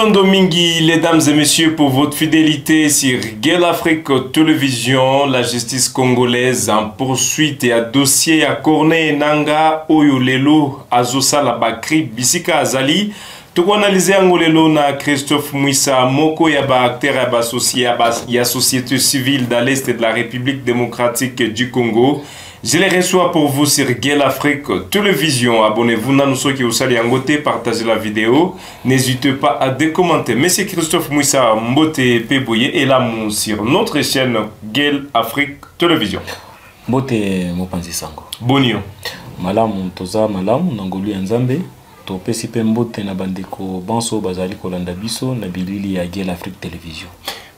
Matondo Mingi, mesdames et messieurs, pour votre fidélité sur Gueule Afrique Télévision, la justice congolaise en poursuite et à dossier à Corneille Nanga, Oyolelo, Azosala Bakri, Bisika Azali. Tout analyser Angolelo na Christophe Mouissa Moko, yaba acteur yaba associé à société civile dans l'Est de la République démocratique du Congo. Je les reçois pour vous sur Gueule Afrique Télévision. Abonnez-vous à nous qui vous saluent en côté, partagez la vidéo. N'hésitez pas à décommenter. Monsieur Christophe Mouissa Mbote Peboye est là sur notre chaîne Gueule Afrique Télévision. Mbote Mopanzi Sango. Bonio. Malamu toza malamu nangolu Nzambe. Topesi pe mbote na bandeko banso bazali kolanda biso na bilili ya Gueule Afrique Télévision.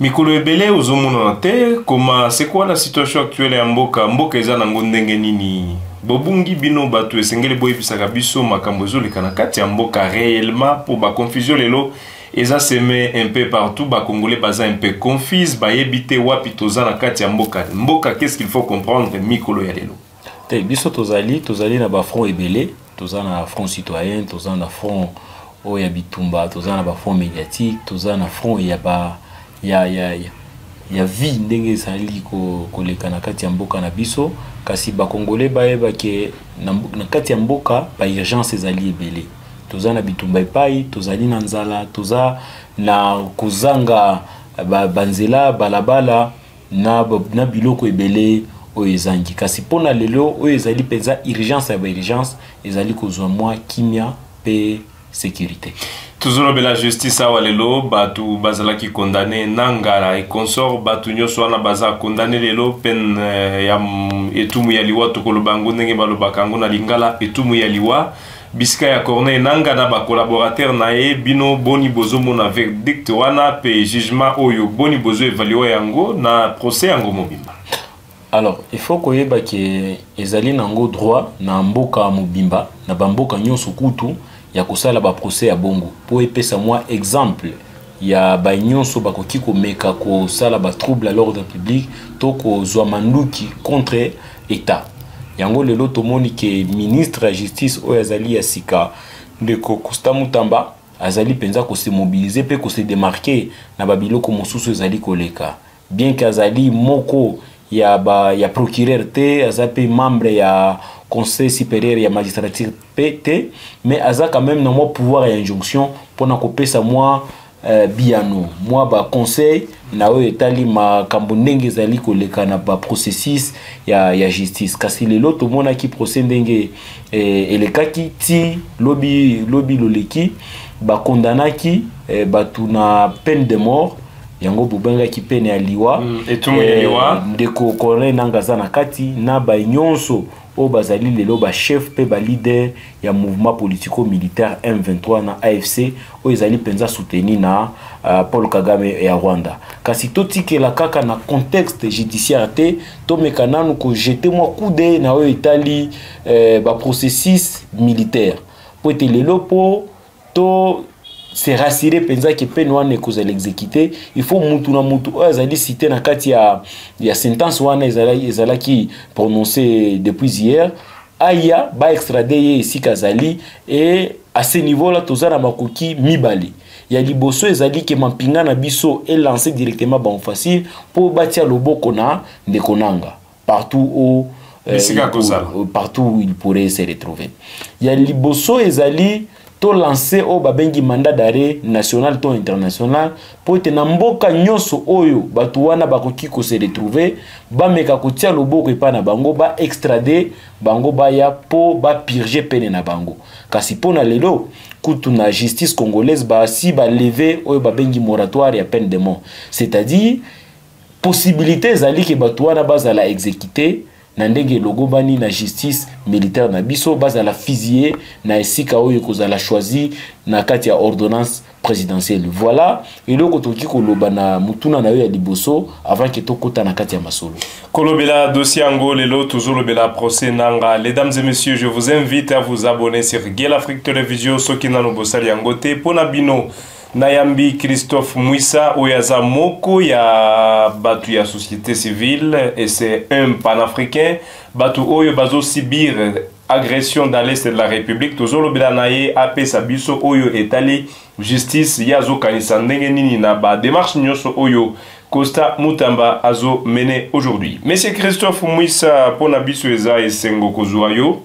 Mikolo ebele ozomona te comment c'est quoi la situation actuelle ya mboka eza na ndenge nini bobungi bino batu esengeli boyebisaka biso makambo ezoleka na kati ya mboka réellement pour ba confusion lelo eza semé un peu partout ba congolais baza un peu confuse bayebite wapi toza na kati ya mboka qu'est-ce qu'il faut comprendre mikolo ya lelo te biso tozali na ba front ebele toza na front citoyen toza na front oya bitumba toza na ba front médiatique toza na front ya vie ndenge ezali koleka na kati ya mboka na biso kasi ba congolais bayeba ke na kati ya mboka ba urgence ezali ebele toza na bitumba epai tozali na nzala toza na kozanga banzela balabala na biloko ebele oyo ezangi kasi pona lelo oyo ezali penza urgence ya ba urgence ezali kozwa mwa kimia pe sécurité. Toujours la justice à Walelo, batu bazala qui condamné Nangara et consort, batu nyoswa na baza condamné lelo pen ya etumu ya liwa tokolobango ndenge balobakango na lingala etumu ya liwa bisika ya Corneille Nanga na ba collaborateur na e bino boni bozo mona verdict wana pe jugement oyo boni bozo évaluer yango na procès yango mobimba. Alors, il faut koyeba ke ezali nango droit na mboka mobimba na bamboka nyonso kutu ya kosala ba procès ya bongo po epesa moi exemple ya ba nyonso bakoki komeka kosala ba trouble à l'ordre public to kozwa manduki contre état yango lelo tomoni ke ministre ya justice oyo azali ya sika ndeko Costa Mutamba azali penza ko se mobiliser pe ko se démarquer na babiloko mosusu ezali koleka bien que azali moko ya procureur te azape membre ya conseil supérieur ya magistrature PT mais aza quand même na moi pouvoir ya injonction pona kopesa moi biano moi ba conseil na oyo etali makambo ndenge ezali koleka na ba processus ya justice kasi lelo tomona ki procès ndenge elekaki ti lobi loleki ba kondanaki batu na peine de mort yango bubenga ki pene ya liwa ndeko Corneille Nanga za na kati na ba nyonso o bazali lelo ba chef pe ba leader ya mouvement politico-militaire M23 na AFC o ezali penza soutenu na Paul Kagame ya Rwanda kasi totikela kaka na contexte judiciaire te to mekananu ko jeter moi coude na o itali ba processus militaire po ete lelo po to c'est rassuré penza que peine wana kozala exécuté il faut mutu na mutu azali cité na kati ya sentence wana ezala ki prononcé depuis hier aya ba extrader ici kazali et à ce niveau là tozana makoki mibali ya liboso ezali ke mampinga na biso et lancer directement ba facile pour batia loboko na ndeko Nanga partout où il pourrait se retrouver ya liboso ezali to lancer o babengi mandat d'arrêt national to international po ete na mboka nyonso oyo batu wana bakoki ko se retrouver ba meka kotia loboko epa na bango ba extrader bango baya po ba purger pene na bango kasi pona lelo kutu na justice congolaise ba si ba lever oyo babengi moratoire ya peine de mort c'est-à-dire possibilité zali ke batu wana bazala exécuter na ndenge logo bani na justice militaire na biso bazala fusillé na esika oyo kozala choisi na kati ya ordonnance présidentielle voilà eloko toki koloba na mutuna na yo ya liboso avant que tokota na kati ya masolo kolobela dossier ango lelo toujours lobela procès Nanga. Mesdames et messieurs, je vous invite à vous abonner sur Gueule Afrique Télévision soki nano bosali yango te pona bino Nayambi Christophe Mouissa Oyaza Moko ya batu ya société civile et c'est un panafricain batu oyo bazo sibir agression dans l'est de la République tozolobela na ye apesa biso oyo etali justice yazo kanisa ndenge nini na ba démarche nyonso oyo Costa Mutamba azo mené aujourd'hui. Monsieur Christophe Mwisa pona biso eza esengo kozwa yo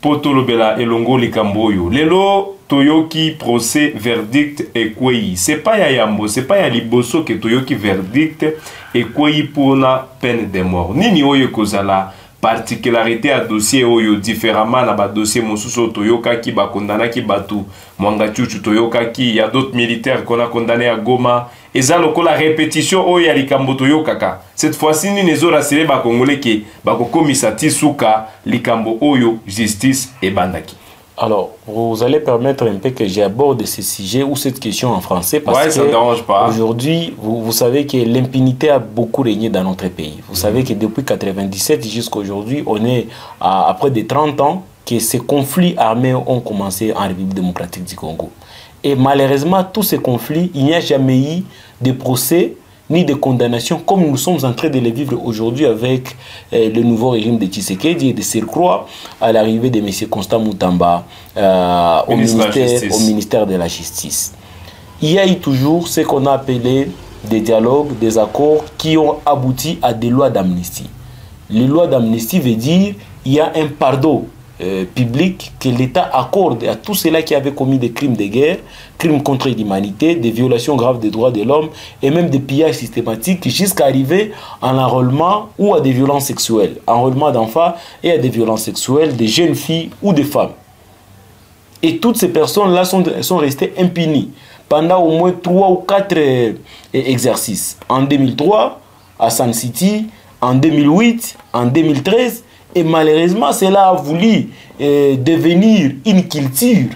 potolobela elongo likambo oyo lelo toyoki procès verdict ekwei c'est pas ya yambo c'est pas ya liboso ke toyoki verdict ekwei pona peine de mort nini oyo kozala particularité à dossier oyo différemment na ba dossier mosusu toyokaki ba kondanaki batu mwanga chuchu toyokaki ya d'autres militaires qu'on a condamné à Goma eza lokola répétition oyo ya likambo toyokaka cette fois-ci ni nezo rassuré ba congolais ke ba kokomisa tisuka likambo oyo justice e bandaki. Alors, vous allez permettre un peu que j'aborde ce sujet ou cette question en français parce ouais, ça ne dérange pas. Aujourd'hui, vous savez que l'impunité a beaucoup régné dans notre pays. Vous savez que depuis 1997 jusqu'à aujourd'hui, on est à près de 30 ans que ces conflits armés ont commencé en République démocratique du Congo. Et malheureusement, tous ces conflits, il n'y a jamais eu de procès ni de condamnation comme nous sommes en train de les vivre aujourd'hui avec le nouveau régime de Tshisekedi et de surcroît à l'arrivée de M. Constant Mutamba au ministère de la Justice. Il y a eu toujours ce qu'on a appelé des dialogues, des accords qui ont abouti à des lois d'amnistie. Les lois d'amnistie veut dire qu'il y a un pardon public que l'État accorde à tous ceux-là qui avaient commis des crimes de guerre, crimes contre l'humanité, des violations graves des droits de l'homme et même des pillages systématiques jusqu'à arriver à l'enrôlement ou à des violences sexuelles, enrôlement d'enfants et à des violences sexuelles des jeunes filles ou des femmes. Et toutes ces personnes-là sont restées impunies pendant au moins 3 ou 4 exercices. En 2003, à Sun City, en 2008, en 2013. Et malheureusement, cela a voulu devenir une culture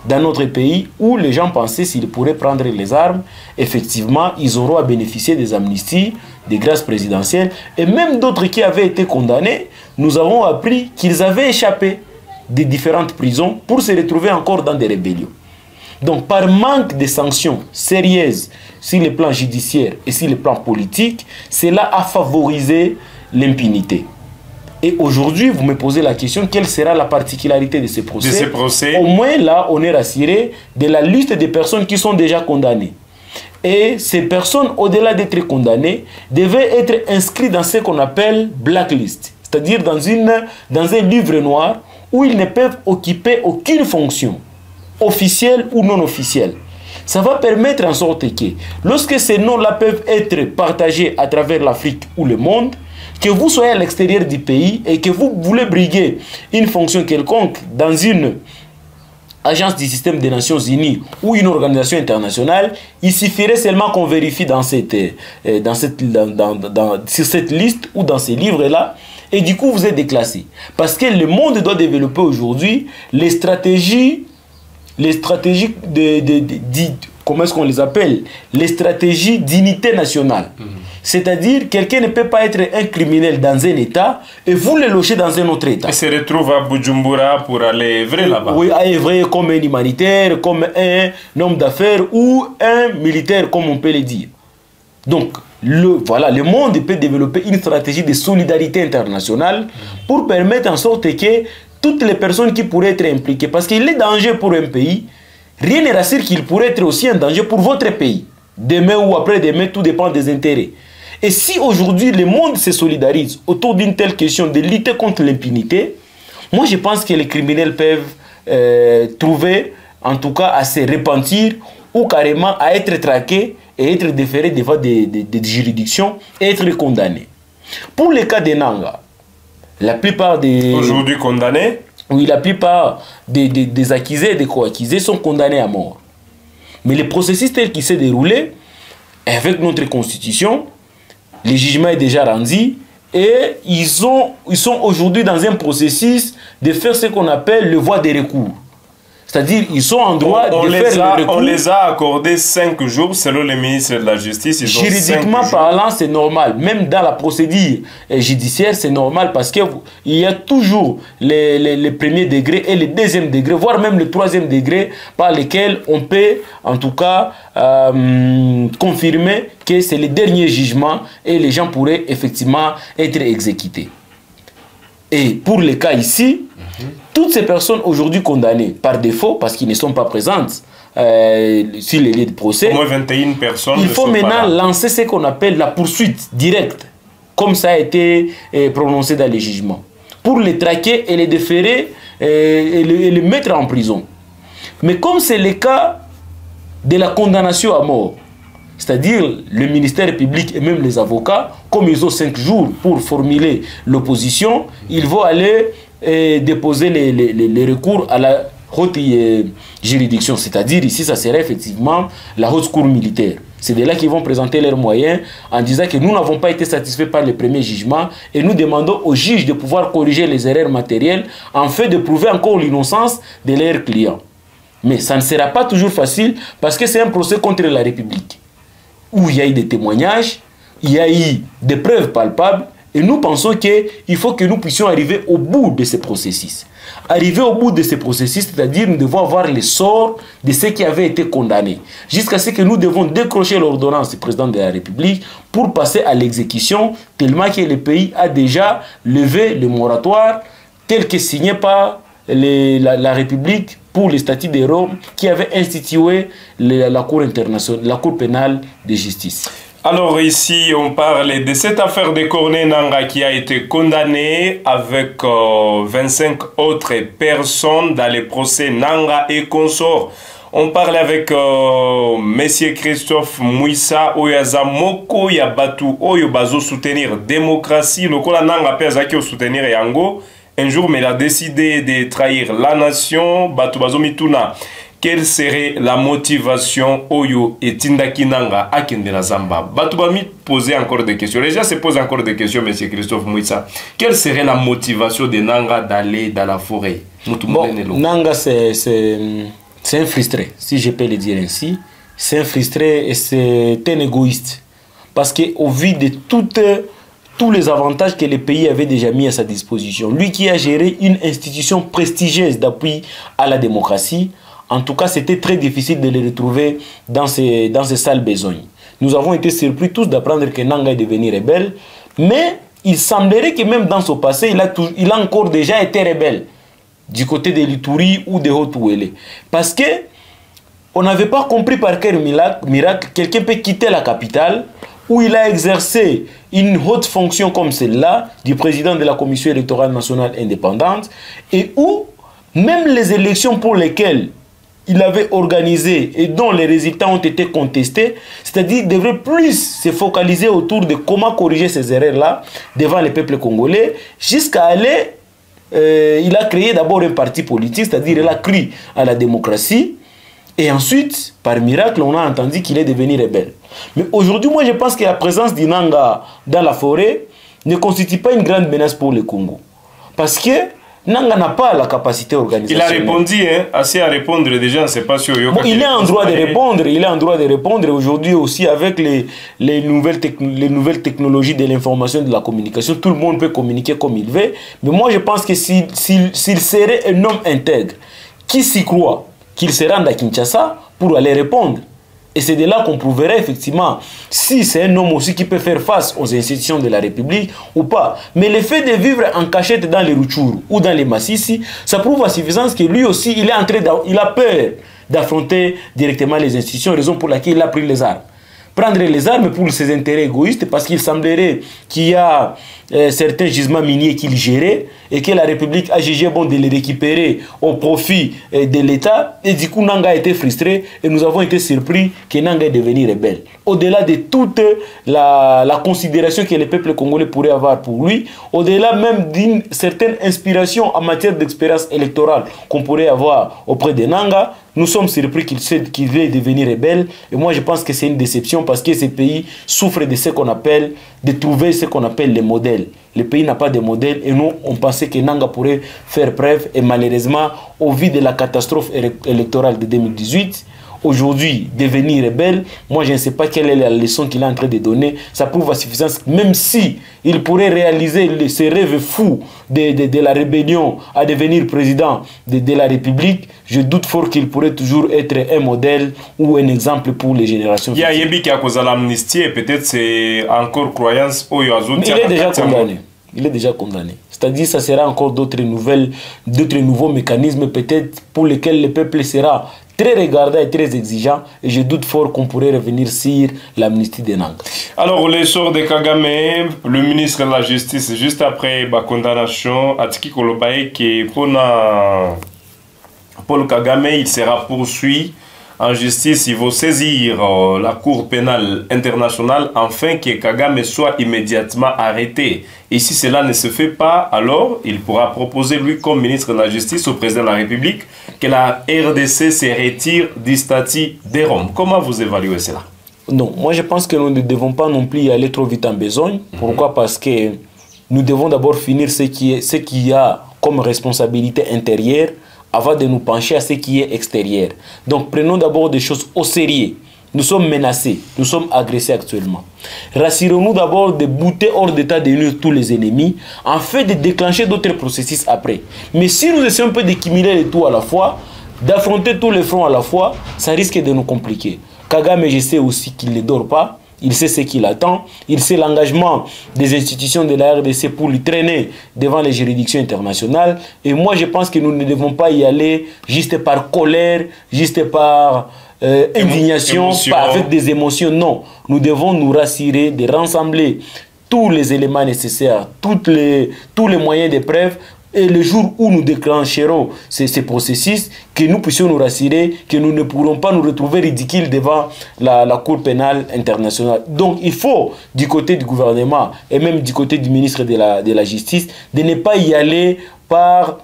dans notre pays où les gens pensaient s'ils pourraient prendre les armes, effectivement, ils auront à bénéficier des amnisties, des grâces présidentielles. Et même d'autres qui avaient été condamnés, nous avons appris qu'ils avaient échappé des différentes prisons pour se retrouver encore dans des rébellions. Donc, par manque de sanctions sérieuses sur le plan judiciaire et sur le plan politique, cela a favorisé l'impunité. Et aujourd'hui, vous me posez la question, quelle sera la particularité de ces procès? Au moins là, on est rassuré de la liste des personnes qui sont déjà condamnées. Et ces personnes, au-delà d'être condamnées, devaient être inscrites dans ce qu'on appelle blacklist. C'est-à-dire dans un livre noir où ils ne peuvent occuper aucune fonction, officielle ou non officielle. Ça va permettre en sorte que, lorsque ces noms-là peuvent être partagés à travers l'Afrique ou le monde, que vous soyez à l'extérieur du pays et que vous voulez briguer une fonction quelconque dans une agence du système des Nations Unies ou une organisation internationale, il suffirait seulement qu'on vérifie sur cette liste ou dans ces livres-là, et du coup vous êtes déclassé. Parce que le monde doit développer aujourd'hui les stratégies comment est-ce qu'on les appelle? Les stratégies d'unité nationale. C'est-à-dire, quelqu'un ne peut pas être un criminel dans un État et vous le logez dans un autre État. Et se retrouve à Bujumbura pour aller œuvrer là-bas. Oui, à œuvrer comme un humanitaire, comme un homme d'affaires ou un militaire, comme on peut le dire. Donc, le monde peut développer une stratégie de solidarité internationale pour permettre en sorte que toutes les personnes qui pourraient être impliquées, parce qu'il est danger pour un pays, rien ne rassure qu'il pourrait être aussi un danger pour votre pays. Demain ou après-demain, tout dépend des intérêts. Et si aujourd'hui le monde se solidarise autour d'une telle question de lutter contre l'impunité, moi je pense que les criminels peuvent trouver, en tout cas à se repentir ou carrément à être traqués et être déférés devant des juridictions et être condamnés. Pour le cas de Nanga, la plupart des... Aujourd'hui condamnés? Oui, la plupart des accusés et des co-accusés sont condamnés à mort. Mais le processus tel qu'il s'est déroulé, avec notre constitution, le jugement est déjà rendu et ils sont aujourd'hui dans un processus de faire ce qu'on appelle le voie de recours. C'est-à-dire ils sont en droit de faire le recours. On les a accordé 5 jours selon le ministre de la Justice. Juridiquement parlant, c'est normal. Même dans la procédure judiciaire, c'est normal parce qu'il y a toujours les premiers degrés et les deuxième degrés, voire même le troisième degré par lesquels on peut en tout cas confirmer que c'est le dernier jugement et les gens pourraient effectivement être exécutés. Et pour le cas ici, Toutes ces personnes aujourd'hui condamnées par défaut, parce qu'ils ne sont pas présentes sur les lieux de procès, au moins 21 personnes. Il faut maintenant lancer ce qu'on appelle la poursuite directe, comme ça a été prononcé dans les jugements, pour les traquer et les déférer et les mettre en prison. Mais comme c'est le cas de la condamnation à mort, c'est-à-dire le ministère public et même les avocats, comme ils ont 5 jours pour formuler l'opposition, ils vont aller déposer les recours à la haute juridiction, c'est-à-dire ici ça serait effectivement la haute cour militaire. C'est de là qu'ils vont présenter leurs moyens en disant que nous n'avons pas été satisfaits par le premier jugement et nous demandons aux juges de pouvoir corriger les erreurs matérielles en fait de prouver encore l'innocence de leurs clients. Mais ça ne sera pas toujours facile parce que c'est un procès contre la République où il y a eu des témoignages, il y a eu des preuves palpables et nous pensons qu'il faut que nous puissions arriver au bout de ce processus. Arriver au bout de ce processus, c'est-à-dire nous devons avoir le sort de ceux qui avaient été condamnés, jusqu'à ce que nous devons décrocher l'ordonnance du président de la République pour passer à l'exécution, tellement que le pays a déjà levé le moratoire tel que signé par la République pour le statut de Rome qui avait institué la Cour internationale, la Cour pénale de justice. Alors ici, on parle de cette affaire de Corneille Nangaa qui a été condamné avec 25 autres personnes dans le procès Nangaa et consorts. On parle avec Monsieur Christophe Mouissa, Oyaza Moko Yabatu, Oyo Bazo soutenir démocratie. Le Kola Nangaa Pezaki soutenir Yango. Un jour, mais il a décidé de trahir la nation. Batu Bazo Mituna. Quelle serait la motivation Oyo et Tindaki Nangaa à Kendela Zamba? Batubami poser encore des questions. Les gens se posent encore des questions, monsieur Christophe Mouissa. Quelle serait la motivation de Nangaa d'aller dans la forêt? Bon, Nangaa, c'est un frustré, si je peux le dire ainsi. C'est un frustré et c'est un égoïste. Parce qu'au vu de tous les avantages que le pays avait déjà mis à sa disposition, lui qui a géré une institution prestigieuse d'appui à la démocratie, en tout cas, c'était très difficile de les retrouver dans ces sales besognes. Nous avons été surpris tous d'apprendre que Nangaa est devenu rebelle, mais il semblerait que même dans son passé, il a encore déjà été rebelle du côté de l'Ituri ou de Haut-Ouélé. Parce que on n'avait pas compris par quel miracle quelqu'un peut quitter la capitale où il a exercé une haute fonction comme celle-là du président de la Commission électorale nationale indépendante et où même les élections pour lesquelles il avait organisé et dont les résultats ont été contestés, c'est-à-dire qu'il devrait plus se focaliser autour de comment corriger ces erreurs-là devant le peuple congolais, jusqu'à aller, il a créé d'abord un parti politique, c'est-à-dire il a cru à la démocratie, et ensuite, par miracle, on a entendu qu'il est devenu rebelle. Mais aujourd'hui, moi je pense que la présence du Nangaa dans la forêt ne constitue pas une grande menace pour le Congo. Parce que Nangaa n'a pas la capacité organisationnelle. Il a répondu, hein, assez à répondre déjà, je ne sais pas si... Bon, il est en droit de répondre, il est en droit de répondre. Aujourd'hui aussi, avec les nouvelles technologies de l'information et de la communication, tout le monde peut communiquer comme il veut. Mais moi, je pense que s'il serait un homme intègre, qui s'y croit, qu'il se rende à Kinshasa pour aller répondre. Et c'est de là qu'on prouverait effectivement si c'est un homme aussi qui peut faire face aux institutions de la République ou pas. Mais le fait de vivre en cachette dans les Rutshuru ou dans les Massissi, ça prouve à suffisance que lui aussi, il a peur d'affronter directement les institutions, raison pour laquelle il a pris les armes. Prendre les armes pour ses intérêts égoïstes, parce qu'il semblerait qu'il y a certains gisements miniers qu'il gérait et que la République a jugé bon de les récupérer au profit de l'État. Et du coup, Nangaa a été frustré et nous avons été surpris que Nangaa est devenu rebelle. Au-delà de toute la considération que le peuple congolais pourrait avoir pour lui, au-delà même d'une certaine inspiration en matière d'expérience électorale qu'on pourrait avoir auprès de Nangaa, nous sommes surpris qu'il veuille devenir rebelle. Et moi, je pense que c'est une déception parce que ces pays souffrent de ce qu'on appelle, de trouver ce qu'on appelle les modèles. Le pays n'a pas de modèle et nous, on pensait que Nangaa pourrait faire preuve. Et malheureusement, au vu de la catastrophe électorale de 2018, aujourd'hui, devenir rebelle, moi je ne sais pas quelle est la leçon qu'il est en train de donner. Ça prouve à suffisance, même si il pourrait réaliser ses rêves fous de la rébellion à devenir président de la République, je doute fort qu'il pourrait toujours être un modèle ou un exemple pour les générations futures. Il y a Yebi qui a causé l'amnistie et peut-être c'est encore croyance. Il est déjà condamné. il est déjà condamné. C'est-à-dire ça sera encore d'autres nouveaux mécanismes peut-être pour lesquels le peuple sera très regardant et très exigeant, et je doute fort qu'on pourrait revenir sur l'amnistie des Nanga. Alors, l'essor de Kagame, le ministre de la Justice, juste après la condamnation, Atiki Kolobaye, qui pour Paul Kagame, il sera poursuivi en justice, il va saisir la Cour pénale internationale afin que Kagame soit immédiatement arrêté. Et si cela ne se fait pas, alors il pourra proposer, lui, comme ministre de la Justice au président de la République, que la RDC se retire du statut de Rome. Comment vous évaluez cela? Non, moi je pense que nous ne devons pas non plus y aller trop vite en besogne. Pourquoi? Parce que nous devons d'abord finir ce qu'il y a comme responsabilité intérieure avant de nous pencher à ce qui est extérieur. Donc prenons d'abord des choses au sérieux. Nous sommes menacés, nous sommes agressés actuellement. Rassurons-nous d'abord de bouter hors d'état de nuire tous les ennemis, afin de déclencher d'autres processus après. Mais si nous essayons un peu d'accumuler les tout à la fois, d'affronter tous les fronts à la fois, ça risque de nous compliquer. Kagame, je sais aussi qu'il ne dort pas. Il sait ce qu'il attend, il sait l'engagement des institutions de la RDC pour lui traîner devant les juridictions internationales. Et moi, je pense que nous ne devons pas y aller juste par colère, juste par indignation, pas avec des émotions. Non, nous devons nous rassurer de rassembler tous les éléments nécessaires, tous les moyens de preuve. Et le jour où nous déclencherons ces processus, que nous puissions nous rassurer que nous ne pourrons pas nous retrouver ridicules devant la Cour pénale internationale. Donc il faut, du côté du gouvernement et même du côté du ministre de la Justice, de ne pas y aller par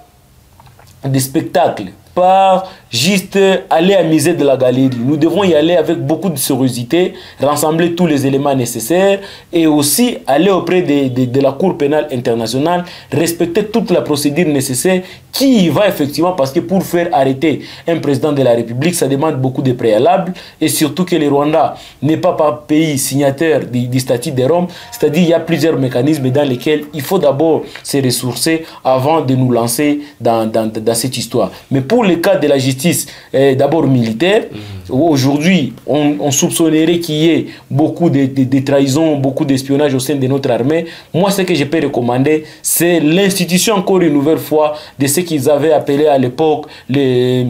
des spectacles, par juste aller amuser de la galerie. Nous devons y aller avec beaucoup de sérieuxité, rassembler tous les éléments nécessaires et aussi aller auprès de la Cour pénale internationale, respecter toute la procédure nécessaire qui y va effectivement, parce que pour faire arrêter un président de la République, ça demande beaucoup de préalables, et surtout que le Rwanda n'est pas par pays signataire du statut de Rome, c'est-à-dire il y a plusieurs mécanismes dans lesquels il faut d'abord se ressourcer avant de nous lancer dans cette histoire. Mais pour le cas de la justice, d'abord militaire, aujourd'hui on soupçonnerait qu'il y ait beaucoup de trahisons, beaucoup d'espionnage au sein de notre armée. Moi, ce que je peux recommander, c'est l'institution encore une nouvelle fois de ce qu'ils avaient appelé à l'époque les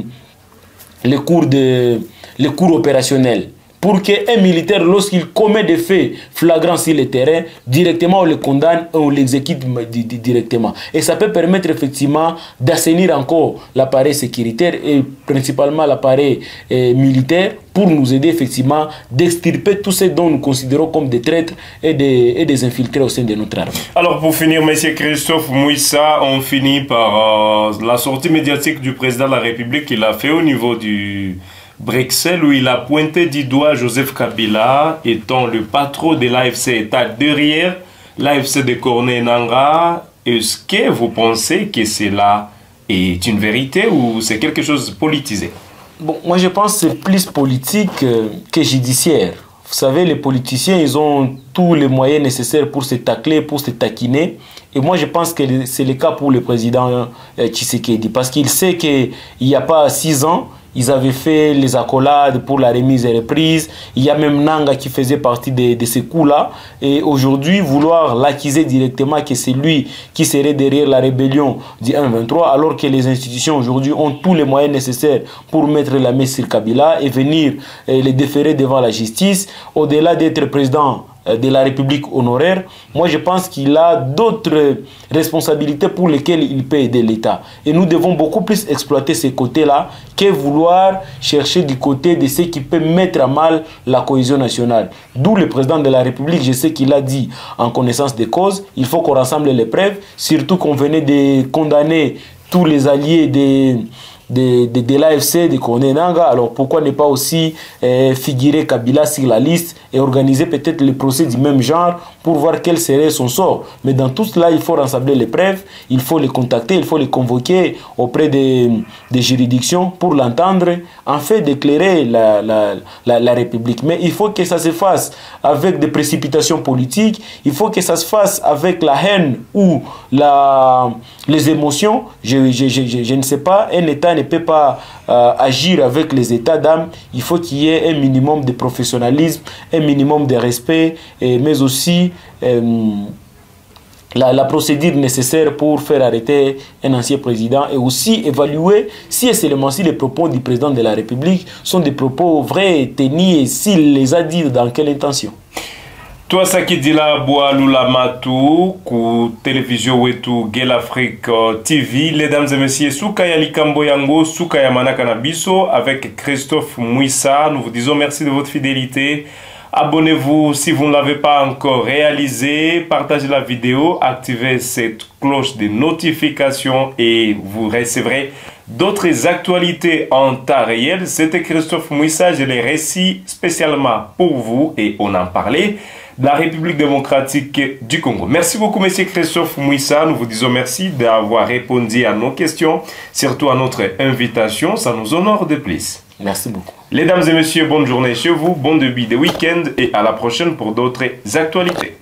cours opérationnels. Pour qu'un militaire, lorsqu'il commet des faits flagrants sur le terrain, directement on le condamne et on l'exécute directement. Et ça peut permettre effectivement d'assainir encore l'appareil sécuritaire et principalement l'appareil militaire pour nous aider effectivement d'extirper tous ceux dont nous considérons comme des traîtres et des infiltrés au sein de notre armée. Alors pour finir, M. Christophe Mouissa, on finit par la sortie médiatique du président de la République qu'il a fait au niveau du Bruxelles, où il a pointé du doigt Joseph Kabila étant le patron de l'AFC, état derrière l'AFC de Corneille Nangaa. Est-ce que vous pensez que cela est une vérité ou c'est quelque chose de politisé? Bon, moi je pense que c'est plus politique que judiciaire. Vous savez, les politiciens, ils ont tous les moyens nécessaires pour se tacler, pour se taquiner. Et moi, je pense que c'est le cas pour le président Tshisekedi. Parce qu'il sait qu'il n'y a pas 6 ans, ils avaient fait les accolades pour la remise et reprise. Il y a même Nanga qui faisait partie de ces coups-là. Et aujourd'hui, vouloir l'accuser directement que c'est lui qui serait derrière la rébellion du 1-23, alors que les institutions aujourd'hui ont tous les moyens nécessaires pour mettre la main sur Kabila et venir les déférer devant la justice, au-delà d'être président de la République honoraire, moi je pense qu'il a d'autres responsabilités pour lesquelles il peut aider l'État. Et nous devons beaucoup plus exploiter ces côtés-là que vouloir chercher du côté de ce qui peut mettre à mal la cohésion nationale. D'où le président de la République, je sais qu'il a dit en connaissance des causes, il faut qu'on rassemble les preuves, surtout qu'on venait de condamner tous les alliés de l'AFC, de Corneille Nangaa. Alors pourquoi ne pas aussi figurer Kabila sur la liste et organiser peut-être le procès du même genre pour voir quel serait son sort. Mais dans tout cela, il faut rassembler les preuves, il faut les contacter, il faut les convoquer auprès des juridictions pour l'entendre, en fait d'éclairer la République. Mais il faut que ça se fasse avec des précipitations politiques, il faut que ça se fasse avec la haine ou les émotions. Je ne sais pas, un État ne peut pas agir avec les états d'âme. Il faut qu'il y ait un minimum de professionnalisme, un minimum de respect, mais aussi la procédure nécessaire pour faire arrêter un ancien président et aussi évaluer si et seulement si les propos du président de la République sont des propos vrais, tenus et s'il les a dit dans quelle intention. Toi, ça qui dit là, Boa Lula Matou, ku télévision wetu Gel Afrique TV, mesdames et messieurs, Soukaya Likambo Yango, Soukaya Manakanabiso, avec Christophe Mouissa, nous vous disons merci de votre fidélité. Abonnez-vous si vous ne l'avez pas encore réalisé, partagez la vidéo, activez cette cloche de notification et vous recevrez d'autres actualités en temps réel. C'était Christophe Mouissa, je l'ai récit spécialement pour vous et on en parlait de la République démocratique du Congo. Merci beaucoup, monsieur Christophe Mouissa. Nous vous disons merci d'avoir répondu à nos questions, surtout à notre invitation. Ça nous honore de plus. Merci beaucoup. Mesdames et messieurs, bonne journée chez vous, bon début de week-end et à la prochaine pour d'autres actualités.